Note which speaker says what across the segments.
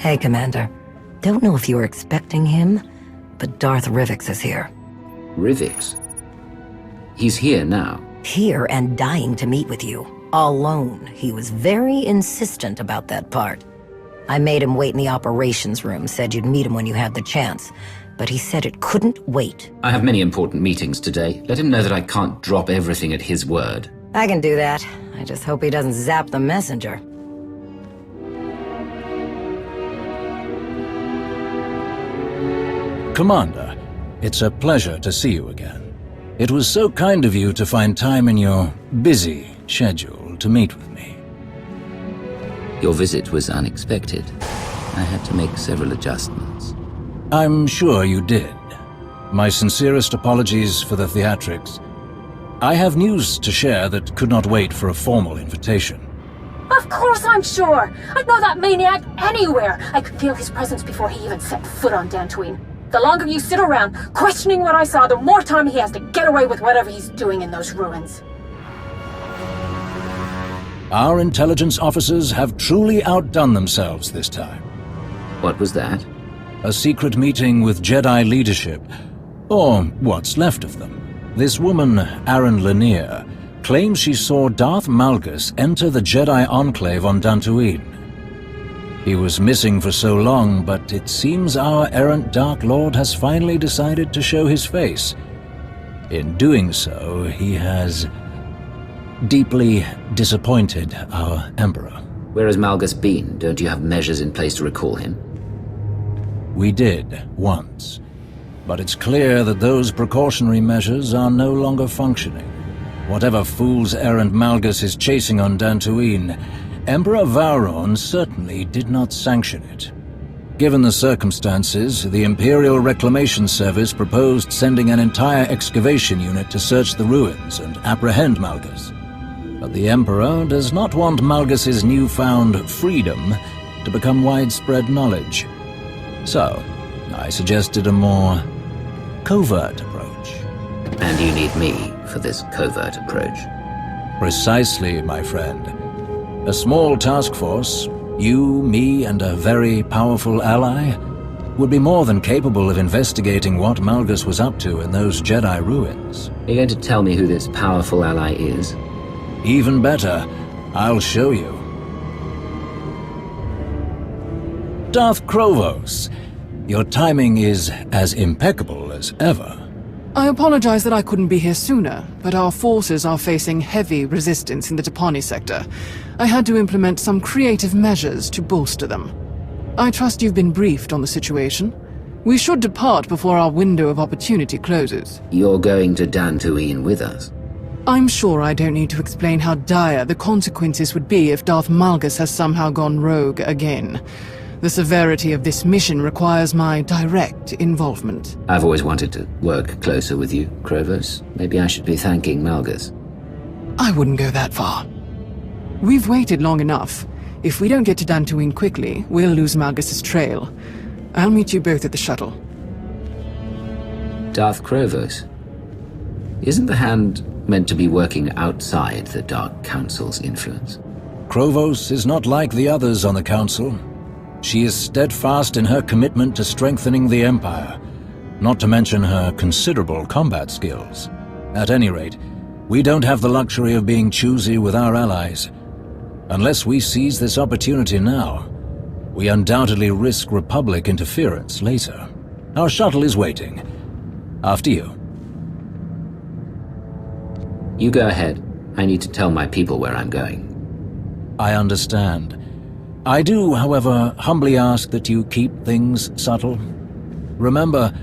Speaker 1: Hey, Commander. Don't know if you were expecting him, but Darth Rivix is here.
Speaker 2: Rivix? He's here now.
Speaker 1: Here and dying to meet with you. Alone. He was very insistent about that part. I made him wait in the operations room, said you'd meet him when you had the chance. But he said it couldn't wait.
Speaker 2: I have many important meetings today. Let him know that I can't drop everything at his word.
Speaker 1: I can do that. I just hope he doesn't zap the messenger.
Speaker 3: Commander, it's a pleasure to see you again. It was so kind of you to find time in your busy schedule to meet with me.
Speaker 2: Your visit was unexpected. I had to make several adjustments.
Speaker 3: I'm sure you did. My sincerest apologies for the theatrics. I have news to share that could not wait for a formal invitation.
Speaker 4: Of course I'm sure! I'd know that maniac anywhere! I could feel his presence before he even set foot on Dantooine. The longer you sit around, questioning what I saw, the more time he has to get away with whatever he's doing in those ruins.
Speaker 3: Our intelligence officers have truly outdone themselves this time.
Speaker 2: What was that?
Speaker 3: A secret meeting with Jedi leadership, or what's left of them. This woman, Aaron Lanier, claims she saw Darth Malgus enter the Jedi Enclave on Dantooine. He was missing for so long, but it seems our errant Dark Lord has finally decided to show his face. In doing so, he has deeply disappointed our Emperor.
Speaker 2: Where has Malgus been? Don't you have measures in place to recall him?
Speaker 3: We did, once. But it's clear that those precautionary measures are no longer functioning. Whatever fool's errand Malgus is chasing on Dantooine, Emperor Vauron certainly did not sanction it. Given the circumstances, the Imperial Reclamation Service proposed sending an entire excavation unit to search the ruins and apprehend Malgus. But the Emperor does not want Malgus's newfound freedom to become widespread knowledge. So, I suggested a more covert approach.
Speaker 2: And you need me for this covert approach.
Speaker 3: Precisely, my friend. A small task force, you, me, and a very powerful ally, would be more than capable of investigating what Malgus was up to in those Jedi ruins.
Speaker 2: Are you going to tell me who this powerful ally is?
Speaker 3: Even better, I'll show you. Darth Krovos, your timing is as impeccable as ever.
Speaker 5: I apologize that I couldn't be here sooner, but our forces are facing heavy resistance in the Tapani sector. I had to implement some creative measures to bolster them. I trust you've been briefed on the situation. We should depart before our window of opportunity closes.
Speaker 2: You're going to Dantooine with us?
Speaker 5: I'm sure I don't need to explain how dire the consequences would be if Darth Malgus has somehow gone rogue again. The severity of this mission requires my direct involvement.
Speaker 2: I've always wanted to work closer with you, Krovos. Maybe I should be thanking Malgus.
Speaker 5: I wouldn't go that far. We've waited long enough. If we don't get to Dantooine quickly, we'll lose Malgus's trail. I'll meet you both at the shuttle.
Speaker 2: Darth Krovos. Isn't the Hand meant to be working outside the Dark Council's influence?
Speaker 3: Krovos is not like the others on the Council. She is steadfast in her commitment to strengthening the Empire, not to mention her considerable combat skills. At any rate, we don't have the luxury of being choosy with our allies. Unless we seize this opportunity now, we undoubtedly risk Republic interference later. Our shuttle is waiting. After you.
Speaker 2: You go ahead. I need to tell my people where I'm going.
Speaker 3: I understand. I do, however, humbly ask that you keep things subtle. Remember,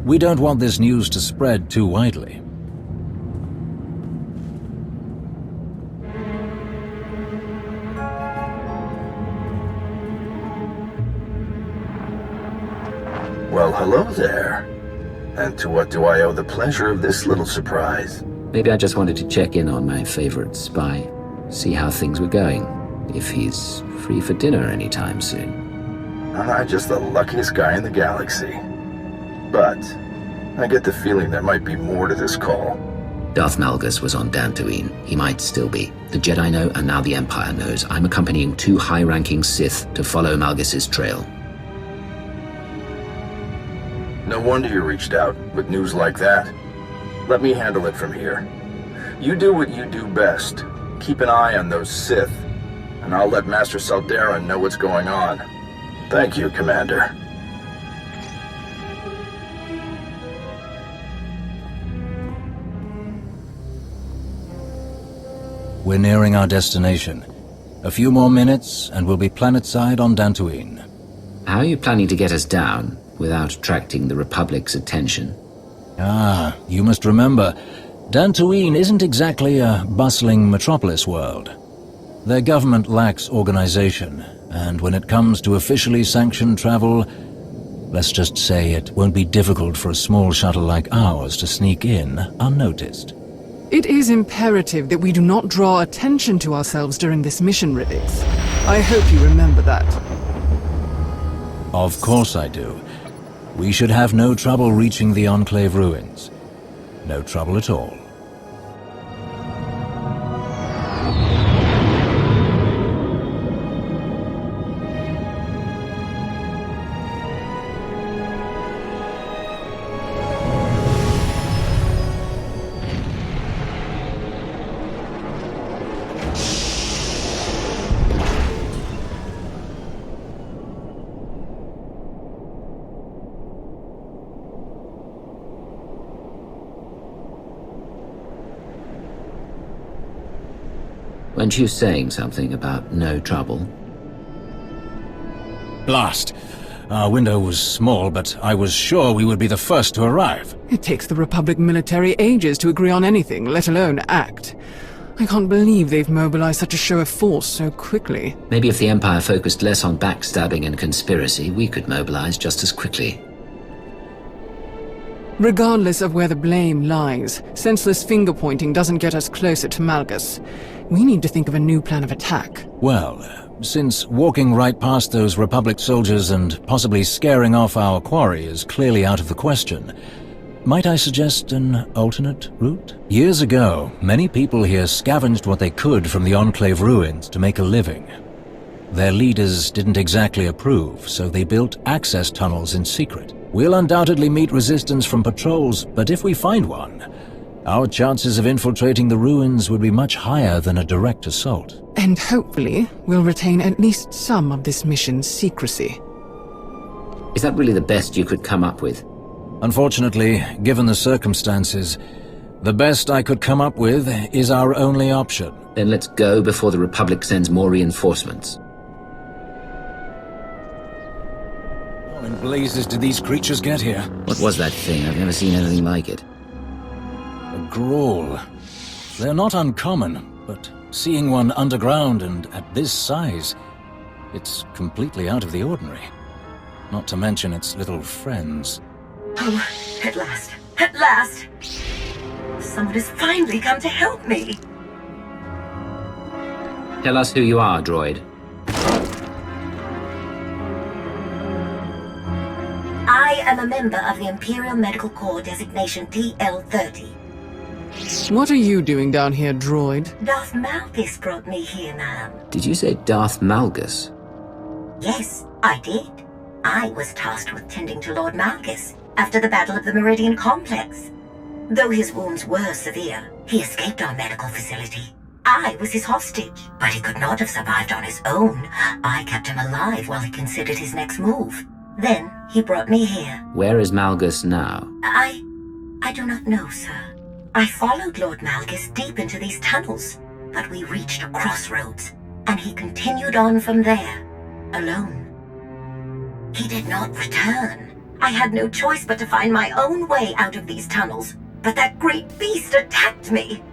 Speaker 3: we don't want this news to spread too widely.
Speaker 6: Well, hello there. And to what do I owe the pleasure of this little surprise?
Speaker 2: Maybe I just wanted to check in on my favorite spy, see how things were going, if he's free for dinner anytime soon.
Speaker 6: I'm just the luckiest guy in the galaxy. But I get the feeling there might be more to this call.
Speaker 2: Darth Malgus was on Dantooine. He might still be. The Jedi know, and now the Empire knows. I'm accompanying 2 high-ranking Sith to follow Malgus's trail.
Speaker 6: No wonder you reached out with news like that. Let me handle it from here. You do what you do best. Keep an eye on those Sith, and I'll let Master Saldarin know what's going on. Thank you, Commander.
Speaker 3: We're nearing our destination. A few more minutes, and we'll be planetside on Dantooine.
Speaker 2: How are you planning to get us down without attracting the Republic's attention?
Speaker 3: Ah, you must remember, Dantooine isn't exactly a bustling metropolis world. Their government lacks organization, and when it comes to officially sanctioned travel, let's just say it won't be difficult for a small shuttle like ours to sneak in unnoticed.
Speaker 5: It is imperative that we do not draw attention to ourselves during this mission, Ridix. I hope you remember that.
Speaker 3: Of course I do. We should have no trouble reaching the Enclave ruins. No trouble at all.
Speaker 2: Weren't you saying something about no trouble?
Speaker 3: Blast! Our window was small, but I was sure we would be the first to arrive.
Speaker 5: It takes the Republic military ages to agree on anything, let alone act. I can't believe they've mobilized such a show of force so quickly.
Speaker 2: Maybe if the Empire focused less on backstabbing and conspiracy, we could mobilize just as quickly.
Speaker 5: Regardless of where the blame lies, senseless finger-pointing doesn't get us closer to Malgus. We need to think of a new plan of attack.
Speaker 3: Well, since walking right past those Republic soldiers and possibly scaring off our quarry is clearly out of the question, might I suggest an alternate route? Years ago, many people here scavenged what they could from the Enclave ruins to make a living. Their leaders didn't exactly approve, so they built access tunnels in secret. We'll undoubtedly meet resistance from patrols, but if we find one, our chances of infiltrating the ruins would be much higher than a direct assault.
Speaker 5: And hopefully, we'll retain at least some of this mission's secrecy.
Speaker 2: Is that really the best you could come up with?
Speaker 3: Unfortunately, given the circumstances, the best I could come up with is our only option.
Speaker 2: Then let's go before the Republic sends more reinforcements.
Speaker 3: How in blazes did these creatures get here?
Speaker 2: What was that thing? I've never seen anything like it.
Speaker 3: A Grawl. They're not uncommon, but seeing one underground and at this size, it's completely out of the ordinary. Not to mention its little friends.
Speaker 7: Oh, at last. At last! Someone has finally come to help me!
Speaker 2: Tell us who you are, droid.
Speaker 7: I am a member of the Imperial Medical Corps designation TL-30.
Speaker 5: What are you doing down here, droid?
Speaker 7: Darth Malgus brought me here, ma'am.
Speaker 2: Did you say Darth Malgus?
Speaker 7: Yes, I did. I was tasked with tending to Lord Malgus after the Battle of the Meridian Complex. Though his wounds were severe, he escaped our medical facility. I was his hostage, but he could not have survived on his own. I kept him alive while he considered his next move. Then he brought me here.
Speaker 2: Where is Malgus now?
Speaker 7: I do not know, sir. I followed Lord Malgus deep into these tunnels, but we reached a crossroads, and he continued on from there, alone. He did not return. I had no choice but to find my own way out of these tunnels, but that great beast attacked me.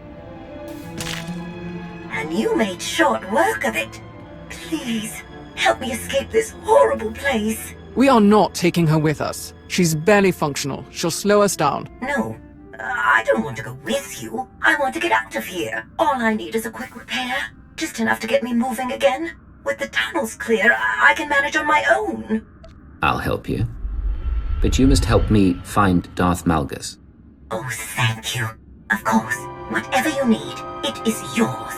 Speaker 7: And you made short work of it. Please, help me escape this horrible place.
Speaker 5: We are not taking her with us. She's barely functional. She'll slow us down.
Speaker 7: No, I don't want to go with you. I want to get out of here. All I need is a quick repair. Just enough to get me moving again. With the tunnels clear, I can manage on my own.
Speaker 2: I'll help you. But you must help me find Darth Malgus.
Speaker 7: Oh, thank you. Of course. Whatever you need, it is yours.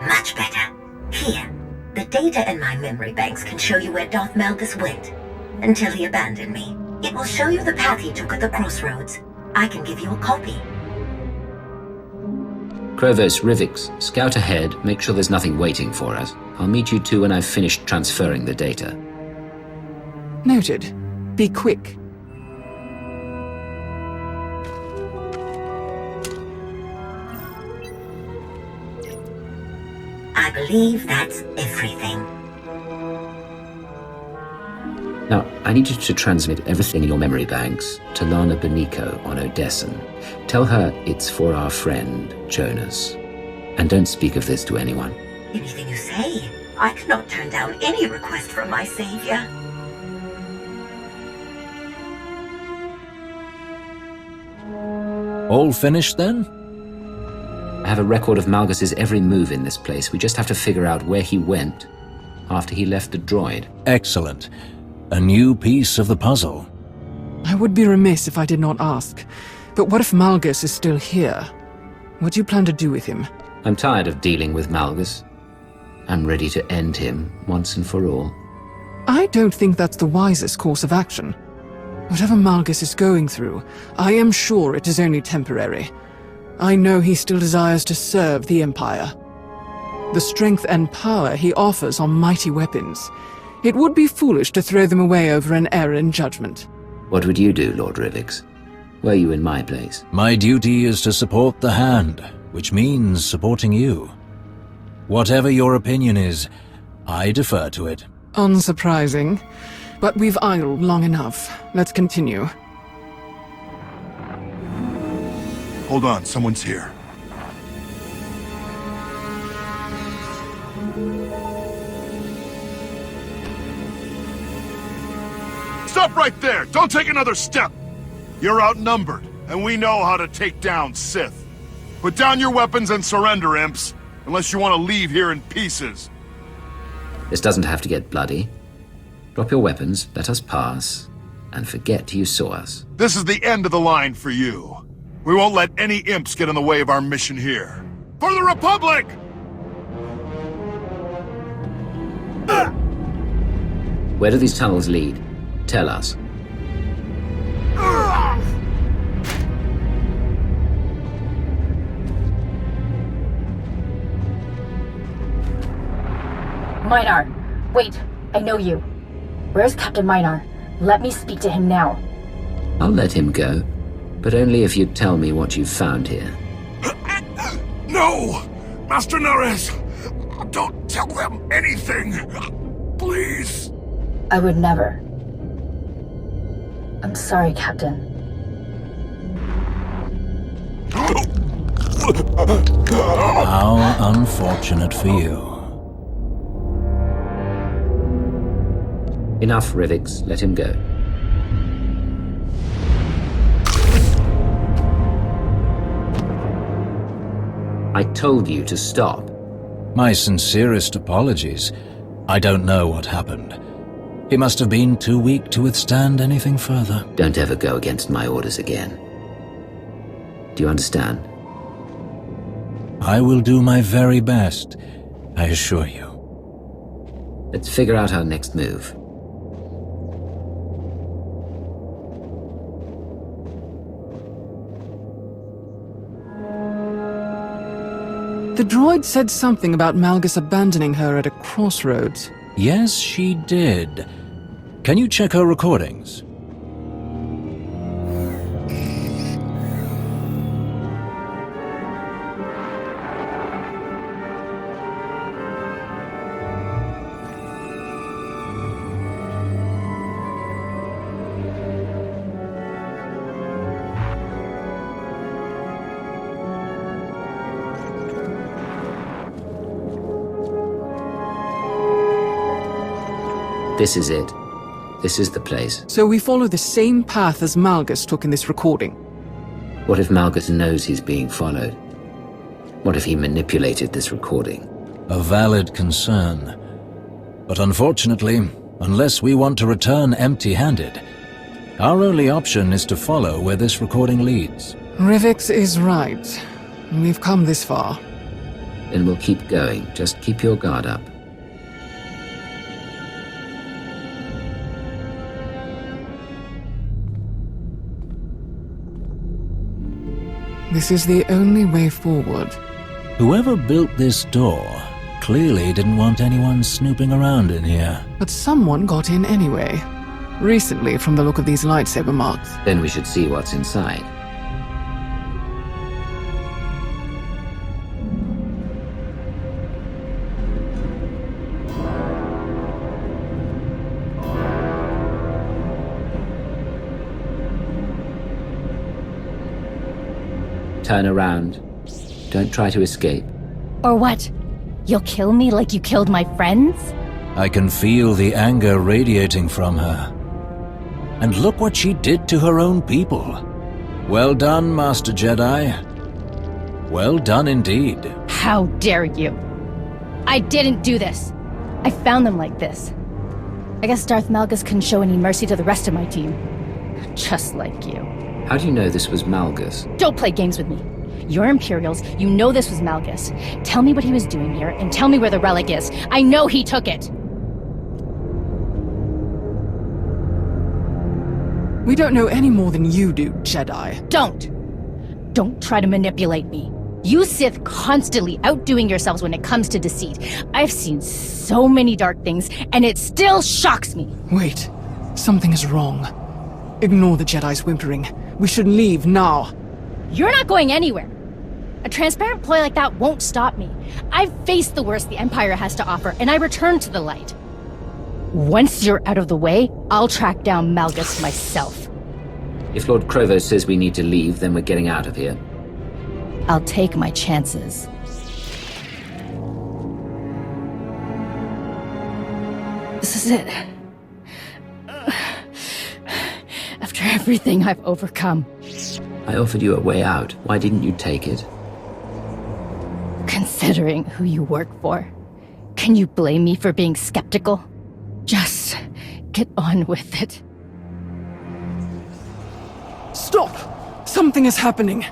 Speaker 7: Much better. Here. The data in my memory banks can show you where Darth Malgus went. until he abandoned me. It will show you the path he took at the crossroads. I can give you a copy.
Speaker 2: Krovos, Rivix, scout ahead, make sure there's nothing waiting for us. I'll meet you two when I've finished transferring the data.
Speaker 5: Noted. Be quick.
Speaker 7: I believe that's everything.
Speaker 2: Now, I need you to transmit everything in your memory banks to Lana Beniko on Odessen. Tell her it's for our friend, Jonas. And don't speak of this to anyone.
Speaker 7: Anything you say. I cannot turn down any request from my savior.
Speaker 3: All finished then?
Speaker 2: I have a record of Malgus's every move in this place. We just have to figure out where he went after he left the droid.
Speaker 3: Excellent. A new piece of the puzzle.
Speaker 5: I would be remiss if I did not ask. But what if Malgus is still here? What do you plan to do with him?
Speaker 2: I'm tired of dealing with Malgus. I'm ready to end him once and for all.
Speaker 5: I don't think that's the wisest course of action. Whatever Malgus is going through, I am sure it is only temporary. I know he still desires to serve the Empire. The strength and power he offers are mighty weapons. It would be foolish to throw them away over an error in judgment.
Speaker 2: What would you do, Lord Rivix? Were you in my place?
Speaker 3: My duty is to support the Hand, which means supporting you. Whatever your opinion is, I defer to it.
Speaker 5: Unsurprising. But we've idled long enough. Let's continue.
Speaker 8: Hold on, someone's here. Stop right there! Don't take another step! You're outnumbered, and we know how to take down Sith. Put down your weapons and surrender, imps, unless you want to leave here in pieces.
Speaker 2: This doesn't have to get bloody. Drop your weapons, let us pass, and forget you saw us.
Speaker 8: This is the end of the line for you. We won't let any imps get in the way of our mission here. For the Republic!
Speaker 2: Where do these tunnels lead? Tell us.
Speaker 4: Minar, wait, I know you. Where's Captain Minar? Let me speak to him now.
Speaker 2: I'll let him go, but only if you tell me what you've found here.
Speaker 8: No! Master Nares! Don't tell them anything! Please!
Speaker 4: I would never. I'm sorry, Captain.
Speaker 3: How unfortunate for you.
Speaker 2: Enough, Rivix. Let him go. I told you to stop.
Speaker 3: My sincerest apologies. I don't know what happened. He must have been too weak to withstand anything further.
Speaker 2: Don't ever go against my orders again. Do you understand?
Speaker 3: I will do my very best, I assure you.
Speaker 2: Let's figure out our next move.
Speaker 5: The droid said something about Malgus abandoning her at a crossroads.
Speaker 3: Yes, she did. Can you check her recordings?
Speaker 2: This is it. This is the place.
Speaker 5: So we follow the same path as Malgus took in this recording.
Speaker 2: What if Malgus knows he's being followed? What if he manipulated this recording?
Speaker 3: A valid concern. But unfortunately, unless we want to return empty-handed, our only option is to follow where this recording leads.
Speaker 5: Rivix is right. We've come this far.
Speaker 2: Then we'll keep going. Just keep your guard up.
Speaker 5: This is the only way forward.
Speaker 3: Whoever built this door clearly didn't want anyone snooping around in here.
Speaker 5: But someone got in anyway. Recently, from the look of these lightsaber marks.
Speaker 2: Then we should see what's inside. Turn around. Don't try to escape.
Speaker 9: Or what? You'll kill me like you killed my friends?
Speaker 3: I can feel the anger radiating from her. And look what she did to her own people. Well done, Master Jedi. Well done indeed.
Speaker 9: How dare you? I didn't do this. I found them like this. I guess Darth Malgus couldn't show any mercy to the rest of my team. Just like you.
Speaker 2: How do you know this was Malgus?
Speaker 9: Don't play games with me. You're Imperials, you know this was Malgus. Tell me what he was doing here, and tell me where the relic is. I know he took it!
Speaker 5: We don't know any more than you do, Jedi.
Speaker 9: Don't try to manipulate me. You Sith constantly outdoing yourselves when it comes to deceit. I've seen so many dark things, and it still shocks me.
Speaker 5: Wait, something is wrong. Ignore the Jedi's whimpering. We should leave now.
Speaker 9: You're not going anywhere. A transparent ploy like that won't stop me. I've faced the worst the Empire has to offer, and I return to the light. Once you're out of the way, I'll track down Malgus myself.
Speaker 2: If Lord Krovos says we need to leave, then we're getting out of here.
Speaker 9: I'll take my chances. This is it. After everything I've overcome.
Speaker 2: I offered you a way out. Why didn't you take it?
Speaker 9: Considering who you work for, can you blame me for being skeptical? Just get on with it.
Speaker 5: Stop! Something is happening.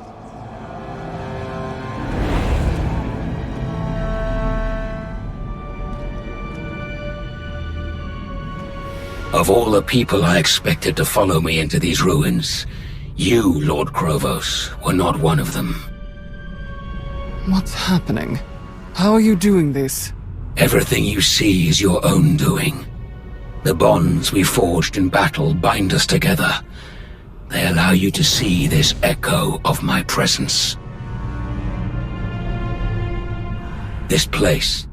Speaker 10: Of all the people I expected to follow me into these ruins, you, Lord Krovos, were not one of them.
Speaker 5: What's happening? How are you doing this?
Speaker 10: Everything you see is your own doing. The bonds we forged in battle bind us together. They allow you to see this echo of my presence. This place,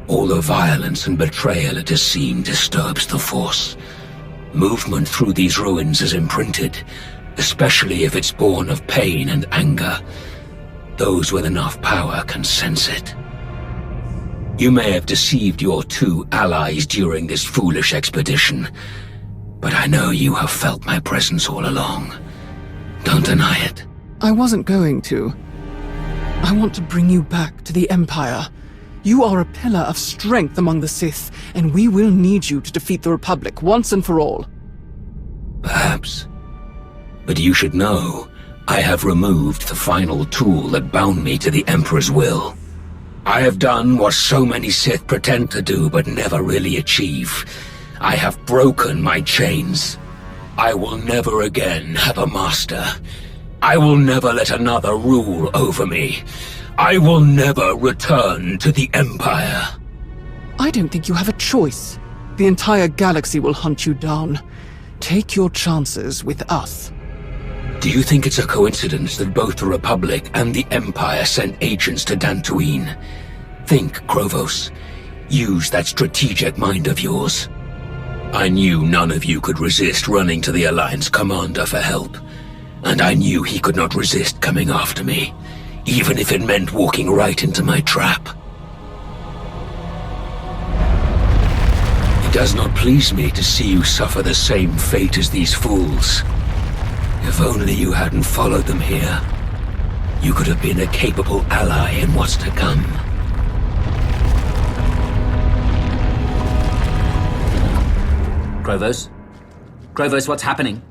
Speaker 10: all the violence and betrayal it has seen disturbs the Force. Movement through these ruins is imprinted, especially if it's born of pain and anger. Those with enough power can sense it. You may have deceived your two allies during this foolish expedition, but I know you have felt my presence all along. Don't deny it.
Speaker 5: I wasn't going to. I want to bring you back to the Empire. You are a pillar of strength among the Sith, and we will need you to defeat the Republic once and for all.
Speaker 10: Perhaps. But you should know, I have removed the final tool that bound me to the Emperor's will. I have done what so many Sith pretend to do but never really achieve. I have broken my chains. I will never again have a master. I will never let another rule over me. I will never return to the Empire.
Speaker 5: I don't think you have a choice. The entire galaxy will hunt you down. Take your chances with us.
Speaker 10: Do you think it's a coincidence that both the Republic and the Empire sent agents to Dantooine? Think, Krovos. Use that strategic mind of yours. I knew none of you could resist running to the Alliance commander for help. And I knew he could not resist coming after me, even if it meant walking right into my trap. It does not please me to see you suffer the same fate as these fools. If only you hadn't followed them here, you could have been a capable ally in what's to come.
Speaker 2: Krovos? Krovos, what's happening?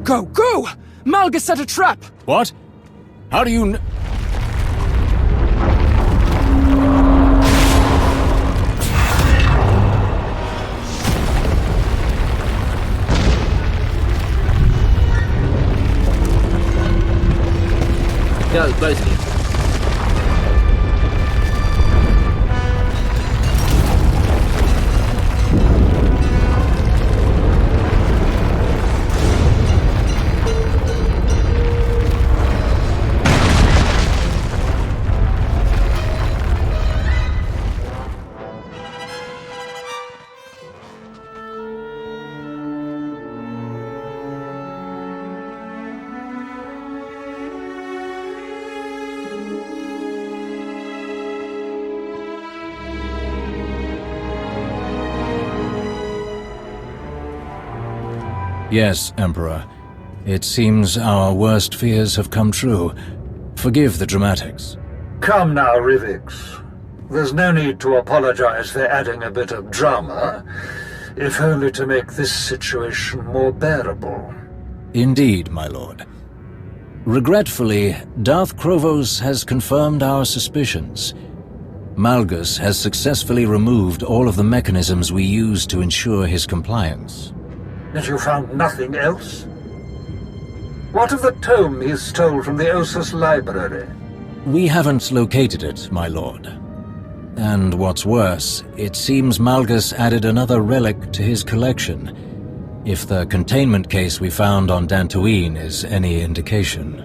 Speaker 5: Go! Go! Malgus set a trap!
Speaker 3: What? How do you
Speaker 2: Go, both of you.
Speaker 3: Yes, Emperor. It seems our worst fears have come true. Forgive the dramatics.
Speaker 11: Come now, Rivix. There's no need to apologize for adding a bit of drama, if only to make this situation more bearable.
Speaker 3: Indeed, my lord. Regretfully, Darth Krovos has confirmed our suspicions. Malgus has successfully removed all of the mechanisms we use to ensure his compliance.
Speaker 11: And you found nothing else? What of the tome he stole from the Ossus library?
Speaker 3: We haven't located it, my lord. And what's worse, it seems Malgus added another relic to his collection, if the containment case we found on Dantooine is any indication.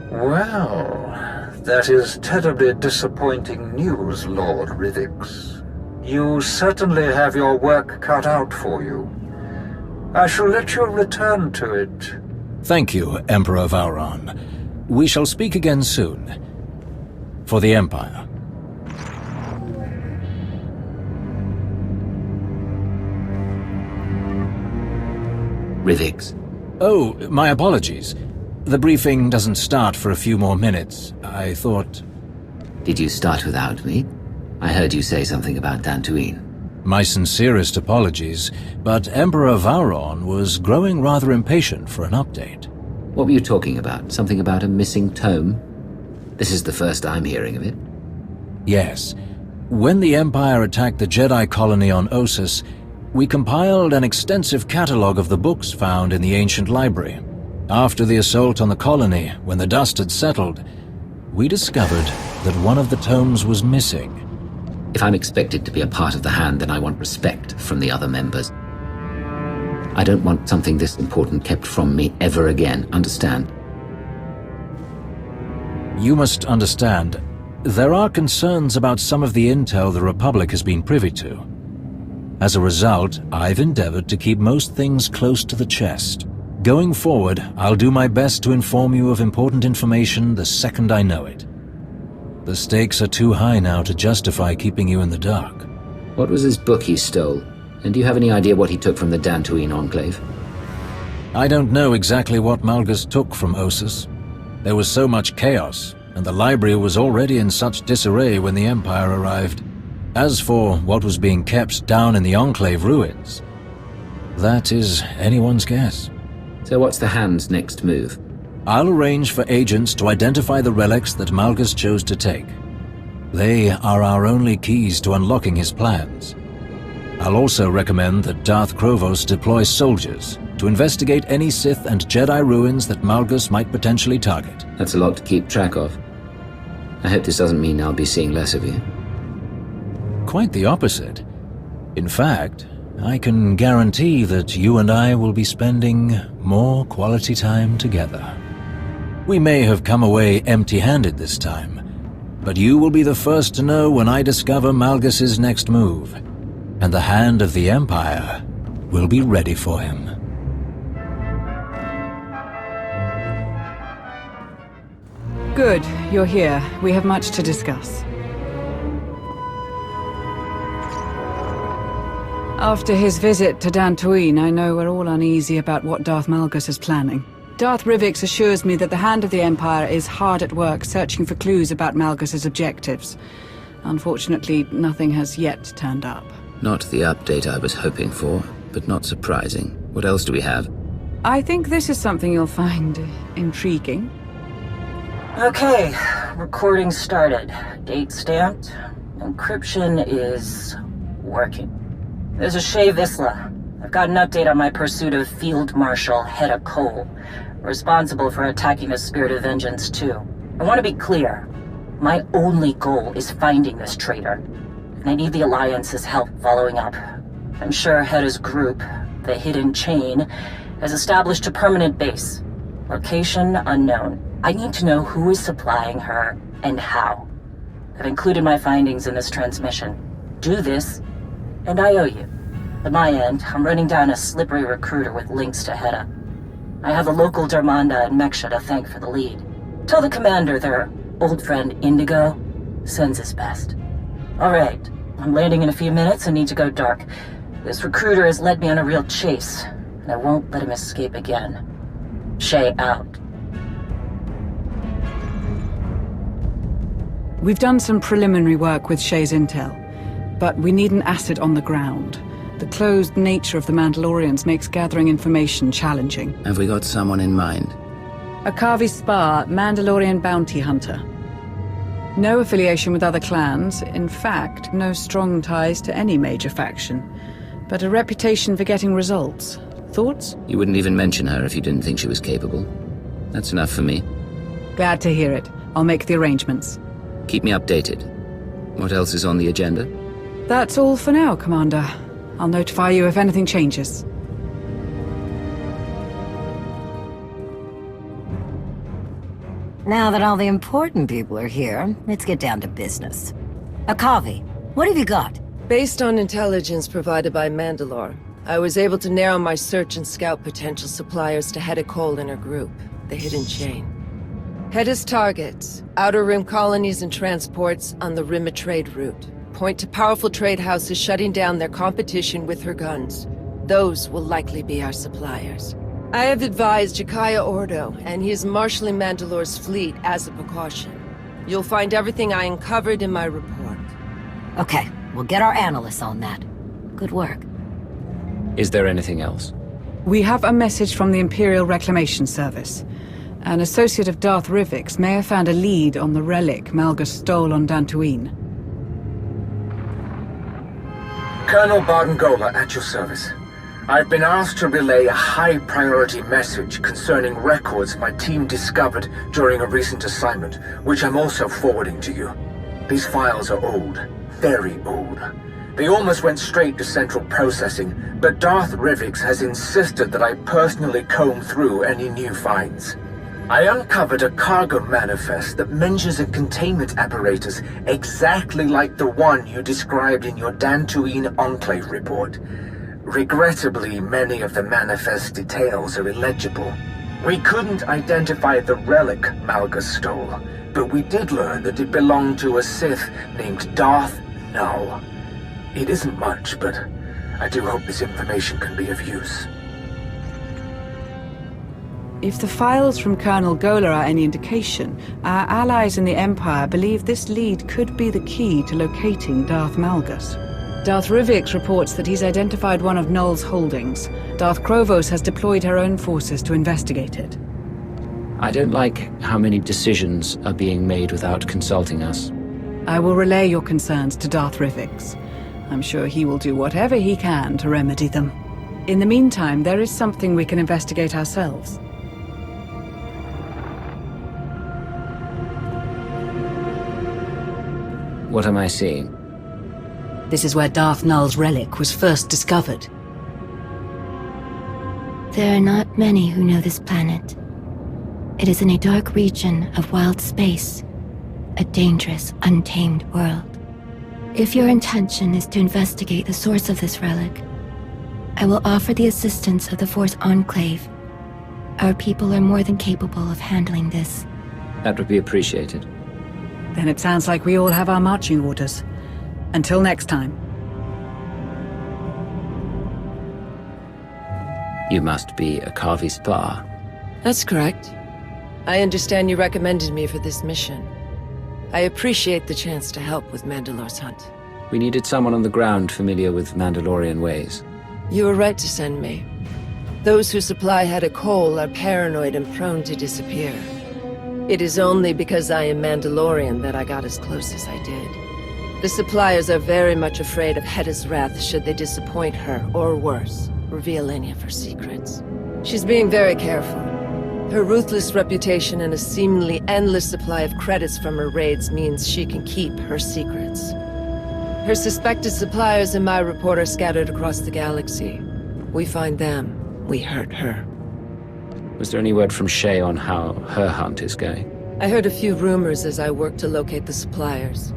Speaker 11: Well, that is terribly disappointing news, Lord Rivix. You certainly have your work cut out for you. I shall let you return to it.
Speaker 3: Thank you, Emperor Vauron. We shall speak again soon. For the Empire.
Speaker 2: Rivix.
Speaker 3: Oh, my apologies. The briefing doesn't start for a few more minutes. I thought...
Speaker 2: Did you start without me? I heard you say something about Dantooine.
Speaker 3: My sincerest apologies, but Emperor Vauron was growing rather impatient for an update.
Speaker 2: What were you talking about? Something about a missing tome? This is the first I'm hearing of it.
Speaker 3: Yes. When the Empire attacked the Jedi colony on Ossus, we compiled an extensive catalogue of the books found in the ancient library. After the assault on the colony, when the dust had settled, we discovered that one of the tomes was missing.
Speaker 2: If I'm expected to be a part of the Hand, then I want respect from the other members. I don't want something this important kept from me ever again, understand?
Speaker 3: You must understand, there are concerns about some of the intel the Republic has been privy to. As a result, I've endeavored to keep most things close to the chest. Going forward, I'll do my best to inform you of important information the second I know it. The stakes are too high now to justify keeping you in the dark.
Speaker 2: What was his book he stole? And do you have any idea what he took from the Dantooine Enclave?
Speaker 3: I don't know exactly what Malgus took from Ossus. There was so much chaos, and the library was already in such disarray when the Empire arrived. As for what was being kept down in the Enclave ruins, that is anyone's guess.
Speaker 2: So what's the Hand's next move?
Speaker 3: I'll arrange for agents to identify the relics that Malgus chose to take. They are our only keys to unlocking his plans. I'll also recommend that Darth Krovos deploy soldiers to investigate any Sith and Jedi ruins that Malgus might potentially target.
Speaker 2: That's a lot to keep track of. I hope this doesn't mean I'll be seeing less of you.
Speaker 3: Quite the opposite. In fact, I can guarantee that you and I will be spending more quality time together. We may have come away empty-handed this time, but you will be the first to know when I discover Malgus's next move, and the Hand of the Empire will be ready for him.
Speaker 12: Good, you're here. We have much to discuss. After his visit to Dantooine, I know we're all uneasy about what Darth Malgus is planning. Darth Rivix assures me that the Hand of the Empire is hard at work searching for clues about Malgus's objectives. Unfortunately, nothing has yet turned up.
Speaker 2: Not the update I was hoping for, but not surprising. What else do we have?
Speaker 12: I think this is something you'll find intriguing.
Speaker 13: Okay, recording started. Date stamped. Encryption is working. There's a Shea Vizsla. I've got an update on my pursuit of Field Marshal Hedda Cole, responsible for attacking the Spirit of Vengeance too. I want to be clear. My only goal is finding this traitor, and I need the Alliance's help following up. I'm sure Hedda's group, the Hidden Chain, has established a permanent base. Location unknown. I need to know who is supplying her and how. I've included my findings in this transmission. Do this, and I owe you. At my end, I'm running down a slippery recruiter with links to Hedda. I have a local Darmanda and Meksha to thank for the lead. Tell the commander their old friend Indigo sends his best. Alright, I'm landing in a few minutes and need to go dark. This recruiter has led me on a real chase, and I won't let him escape again. Shay out.
Speaker 12: We've done some preliminary work with Shay's intel, but we need an asset on the ground. The closed nature of the Mandalorians makes gathering information challenging.
Speaker 2: Have we got someone in mind?
Speaker 12: A Kavi Spar, Mandalorian bounty hunter. No affiliation with other clans, in fact, no strong ties to any major faction, but a reputation for getting results. Thoughts?
Speaker 2: You wouldn't even mention her if you didn't think she was capable. That's enough for me.
Speaker 12: Glad to hear it. I'll make the arrangements.
Speaker 2: Keep me updated. What else is on the agenda?
Speaker 12: That's all for now, Commander. I'll notify you if anything changes.
Speaker 1: Now that all the important people are here, let's get down to business. Akavi, what have you got?
Speaker 14: Based on intelligence provided by Mandalore, I was able to narrow my search and scout potential suppliers to Hedda Cole and her group, the Hidden Chain. Hedda's targets, Outer Rim colonies and transports on the Rim of Trade route, point to powerful trade houses shutting down their competition with her guns. Those will likely be our suppliers. I have advised Jakaya Ordo, and he is marshalling Mandalore's fleet as a precaution. You'll find everything I uncovered in my report.
Speaker 1: Okay, we'll get our analysts on that. Good work.
Speaker 2: Is there anything else?
Speaker 12: We have a message from the Imperial Reclamation Service. An associate of Darth Rivik's may have found a lead on the relic Malgus stole on Dantooine.
Speaker 11: Colonel Bardengola at your service. I've been asked to relay a high-priority message concerning records my team discovered during a recent assignment, which I'm also forwarding to you. These files are old, very old. They almost went straight to central processing, but Darth Rivix has insisted that I personally comb through any new finds. I uncovered a cargo manifest that mentions a containment apparatus exactly like the one you described in your Dantooine Enclave report. Regrettably, many of the manifest details are illegible. We couldn't identify the relic Malgus stole, but we did learn that it belonged to a Sith named Darth Null. It isn't much, but I do hope this information can be of use.
Speaker 12: If the files from Colonel Gola are any indication, our allies in the Empire believe this lead could be the key to locating Darth Malgus. Darth Rivix reports that he's identified one of Null's holdings. Darth Krovos has deployed her own forces to investigate it.
Speaker 2: I don't like how many decisions are being made without consulting us.
Speaker 12: I will relay your concerns to Darth Rivix. I'm sure he will do whatever he can to remedy them. In the meantime, there is something we can investigate ourselves.
Speaker 2: What am I seeing?
Speaker 15: This is where Darth Null's relic was first discovered.
Speaker 16: There are not many who know this planet. It is in a dark region of wild space, a dangerous, untamed world. If your intention is to investigate the source of this relic, I will offer the assistance of the Force Enclave. Our people are more than capable of handling this.
Speaker 2: That would be appreciated.
Speaker 12: Then it sounds like we all have our marching orders. Until next time.
Speaker 2: You must be a Kavi Spar.
Speaker 14: That's correct. I understand you recommended me for this mission. I appreciate the chance to help with Mandalore's hunt.
Speaker 2: We needed someone on the ground familiar with Mandalorian ways.
Speaker 14: You were right to send me. Those who supply Hedda Cole are paranoid and prone to disappear. It is only because I am Mandalorian that I got as close as I did. The suppliers are very much afraid of Hedda's wrath should they disappoint her, or worse, reveal any of her secrets. She's being very careful. Her ruthless reputation and a seemingly endless supply of credits from her raids means she can keep her secrets. Her suspected suppliers in my report are scattered across the galaxy. We find them, we hurt her.
Speaker 2: Was there any word from Shay on how her hunt is going?
Speaker 14: I heard a few rumors as I worked to locate the suppliers.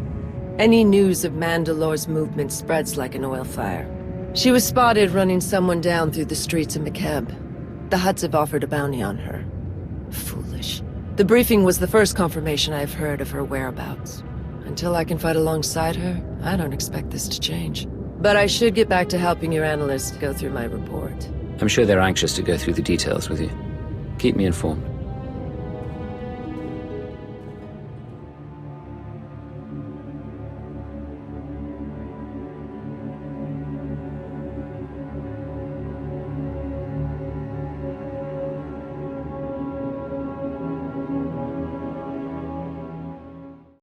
Speaker 14: Any news of Mandalore's movement spreads like an oil fire. She was spotted running someone down through the streets of Enclave. The Hutts have offered a bounty on her. Foolish. The briefing was the first confirmation I've heard of her whereabouts. Until I can fight alongside her, I don't expect this to change. But I should get back to helping your analysts go through my report.
Speaker 2: I'm sure they're anxious to go through the details with you. Keep me informed.